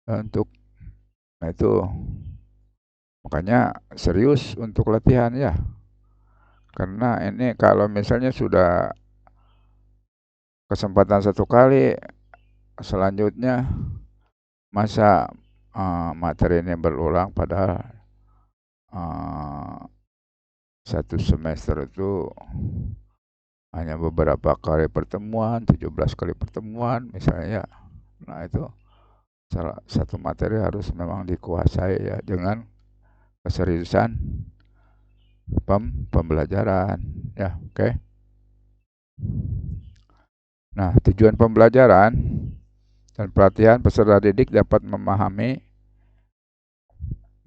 untuk itu. Makanya serius untuk latihan ya. Karena ini kalau misalnya sudah kesempatan satu kali, selanjutnya masa materi ini berulang padahal uh, satu semester itu hanya beberapa kali pertemuan, 17 kali pertemuan misalnya ya. Nah itu salah satu materi harus memang dikuasai ya dengan keseriusan pembelajaran ya, oke. Nah, tujuan pembelajaran dan pelatihan peserta didik dapat memahami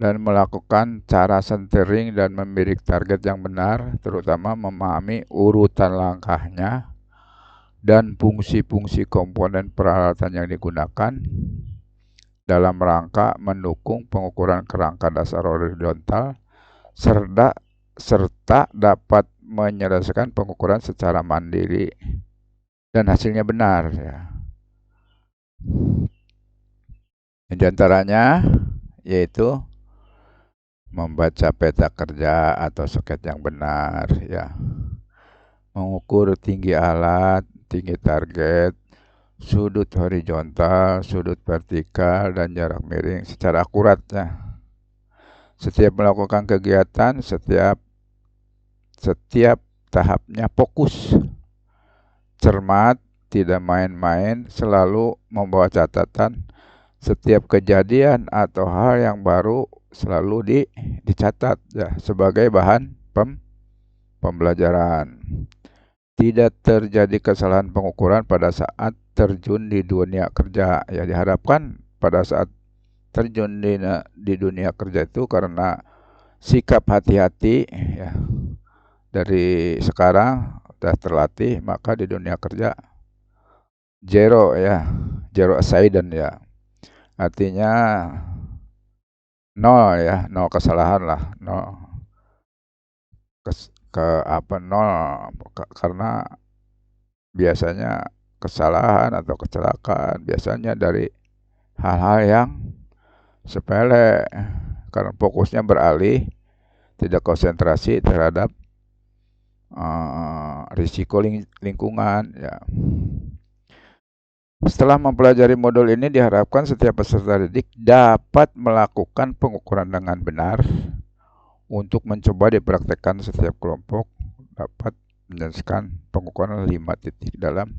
dan melakukan cara centering dan membidik target yang benar, terutama memahami urutan langkahnya dan fungsi-fungsi komponen peralatan yang digunakan dalam rangka mendukung pengukuran kerangka dasar horizontal serta dapat menyelesaikan pengukuran secara mandiri dan hasilnya benar ya. Di antaranya yaitu membaca peta kerja atau soket yang benar ya. Mengukur tinggi alat, tinggi target, sudut horizontal, sudut vertikal, dan jarak miring secara akurat ya. Setiap melakukan kegiatan, setiap tahapnya fokus, cermat, tidak main-main, selalu membawa catatan. Setiap kejadian atau hal yang baru selalu dicatat ya sebagai bahan pembelajaran. Tidak terjadi kesalahan pengukuran pada saat terjun di dunia kerja. Ya diharapkan pada saat terjun di dunia kerja itu karena sikap hati-hati ya dari sekarang sudah terlatih, maka di dunia kerja zero accident ya. Artinya nol ya, nol kesalahan lah, nol nol karena biasanya kesalahan atau kecelakaan biasanya dari hal-hal yang sepele karena fokusnya beralih, tidak konsentrasi terhadap risiko lingkungan ya. Setelah mempelajari modul ini diharapkan setiap peserta didik dapat melakukan pengukuran dengan benar untuk mencoba dipraktekkan setiap kelompok dapat menyelesaikan pengukuran 5 titik dalam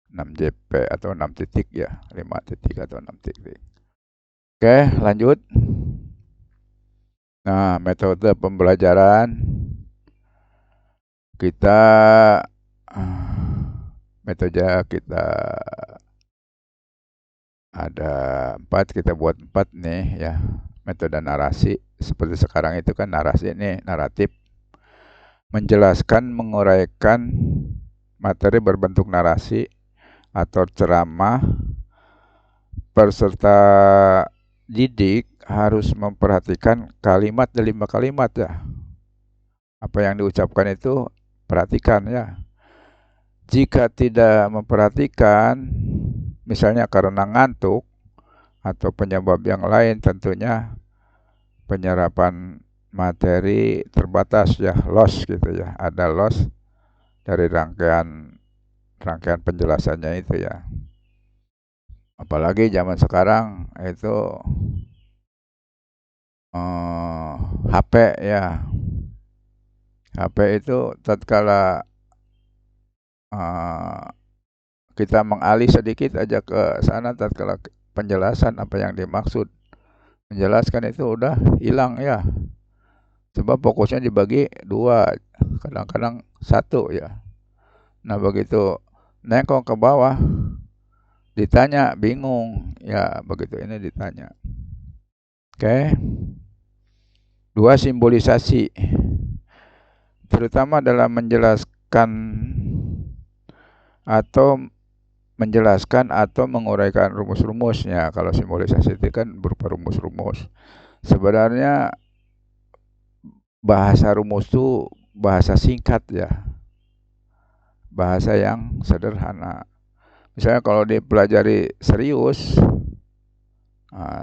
6JP atau 6 titik ya, 5 titik atau 6 titik. Oke, lanjut. Nah, metode pembelajaran kita ada 4, kita buat 4 nih ya. Metode narasi seperti sekarang itu kan narasi ini naratif, menjelaskan, menguraikan materi berbentuk narasi atau ceramah. Peserta didik harus memperhatikan kalimat demi kalimat ya. Apa yang diucapkan itu perhatikan ya. Jika tidak memperhatikan, misalnya karena ngantuk atau penyebab yang lain, tentunya penyerapan materi terbatas ya, loss gitu ya. Ada loss dari rangkaian penjelasannya itu ya. Apalagi zaman sekarang itu HP ya. HP itu tatkala kita mengalih sedikit aja ke sana, tatkala penjelasan apa yang dimaksud menjelaskan itu udah hilang ya. Sebab fokusnya dibagi 2, kadang-kadang 1 ya. Nah begitu nengok ke bawah ditanya bingung ya, begitu ini ditanya. Oke. 2, simbolisasi. Terutama dalam menjelaskan atau menguraikan rumus-rumusnya. Kalau simbolisasi itu kan berupa rumus-rumus. Sebenarnya bahasa rumus itu bahasa singkat ya. Bahasa yang sederhana. Misalnya kalau dipelajari serius,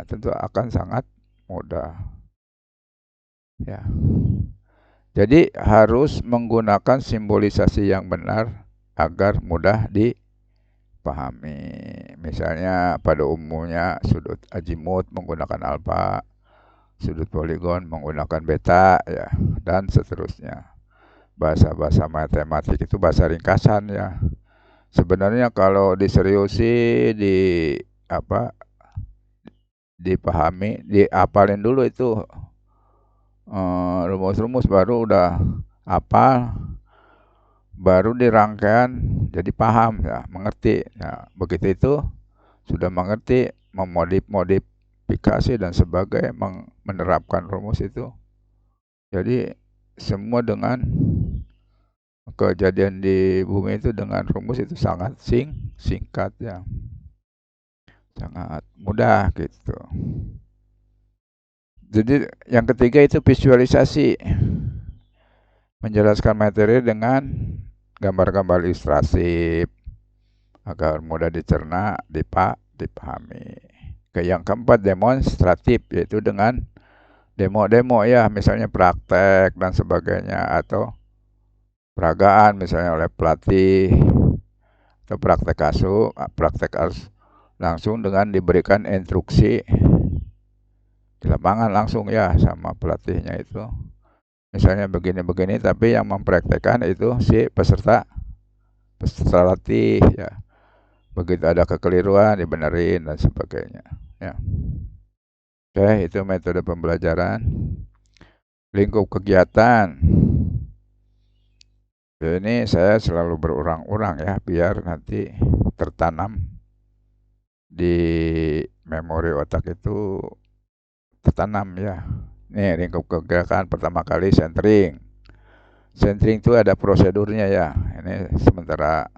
tentu akan sangat mudah. Ya. Jadi harus menggunakan simbolisasi yang benar agar mudah dipahami. Misalnya pada umumnya sudut azimut menggunakan alfa, sudut poligon menggunakan beta, ya, dan seterusnya. Bahasa-bahasa matematik itu bahasa ringkasan, ya. Sebenarnya kalau diseriusi, dipahami, diapalin dulu itu rumus-rumus, baru udah hafal, baru dirangkaian jadi paham, ya, mengerti. Ya, begitu itu sudah mengerti, memodifikasi dan sebagainya, menerapkan rumus itu. Jadi semua dengan kejadian di bumi itu dengan rumus itu sangat singkat, ya. Sangat mudah gitu. Jadi yang ketiga itu visualisasi. Menjelaskan materi dengan gambar-gambar ilustratif agar mudah dicerna, dipahami. Yang keempat demonstratif, yaitu dengan demo-demo, ya, misalnya praktek dan sebagainya, atau peragaan misalnya oleh pelatih, atau praktek langsung dengan diberikan instruksi di lapangan langsung, ya, sama pelatihnya itu. Misalnya begini-begini, tapi yang mempraktekkan itu si peserta latih, ya. Begitu ada kekeliruan dibenerin dan sebagainya, ya. Oke, itu metode pembelajaran. Lingkup kegiatan. Ini saya selalu berulang-ulang, ya, biar nanti tertanam di memori otak itu, tertanam, ya. Nih, lingkup kegiatan pertama kali centering. Centering itu ada prosedurnya, ya. Ini sementara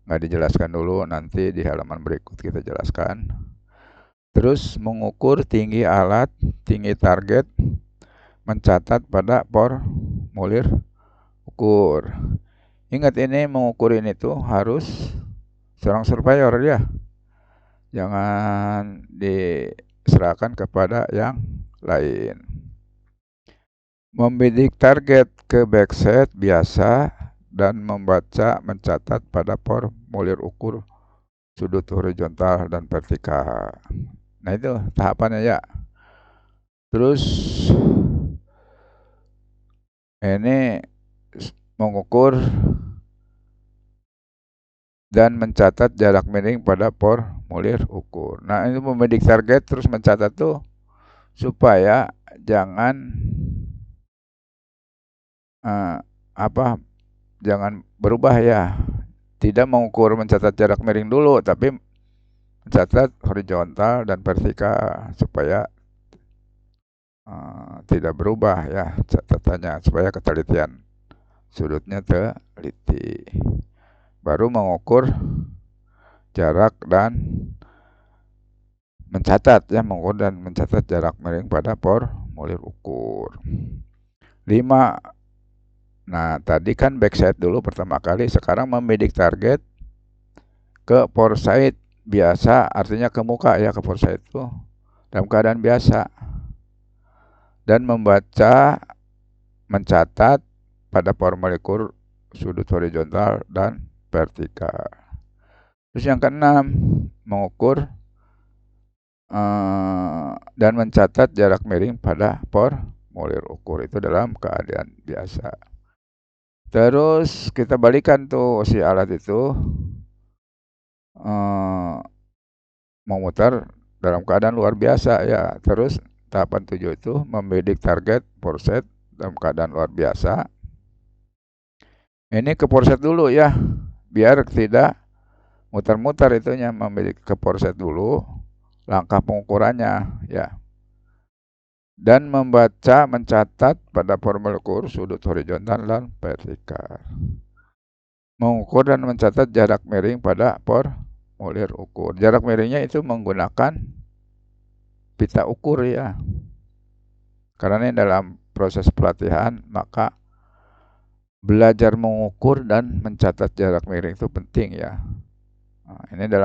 nggak dijelaskan dulu, nanti di halaman berikut kita jelaskan. Terus mengukur tinggi alat, tinggi target, mencatat pada formulir ukur. Ingat, ini mengukur ini tuh harus seorang surveyor, ya. Jangan diserahkan kepada yang lain. Membidik target ke backset biasa dan membaca, mencatat pada formulir ukur sudut horizontal dan vertikal. Nah, itu tahapannya, ya. Terus ini mengukur dan mencatat jarak miring pada formulir ukur. Nah, ini membidik target terus mencatat tuh supaya jangan jangan berubah, ya. Tidak mengukur mencatat jarak miring dulu, tapi mencatat horizontal dan vertikal supaya tidak berubah, ya, catatannya, supaya ketelitian sudutnya teliti. Baru mengukur jarak dan mencatat, ya, mengukur dan mencatat jarak miring pada formulir ukur. 5. Nah, tadi kan backside dulu pertama kali, sekarang membidik target ke foresight biasa, artinya ke muka, ya, ke foresight itu dalam keadaan biasa. Dan membaca, mencatat pada formulir ukur sudut horizontal dan vertikal. Terus yang keenam, mengukur dan mencatat jarak miring pada formulir ukur itu dalam keadaan biasa. Terus kita balikan tuh si alat itu memutar dalam keadaan luar biasa, ya. Terus tahapan 7 itu membidik target foresight dalam keadaan luar biasa. Ini ke foresight dulu, ya, biar tidak mutar-mutar itunya, membidik ke foresight dulu langkah pengukurannya, ya. Dan membaca, mencatat pada formulir ukur sudut horizontal dan vertikal. Mengukur dan mencatat jarak miring pada formulir ukur. Jarak miringnya itu menggunakan pita ukur, ya. Karena ini dalam proses pelatihan, maka belajar mengukur dan mencatat jarak miring itu penting, ya. Nah, ini dalam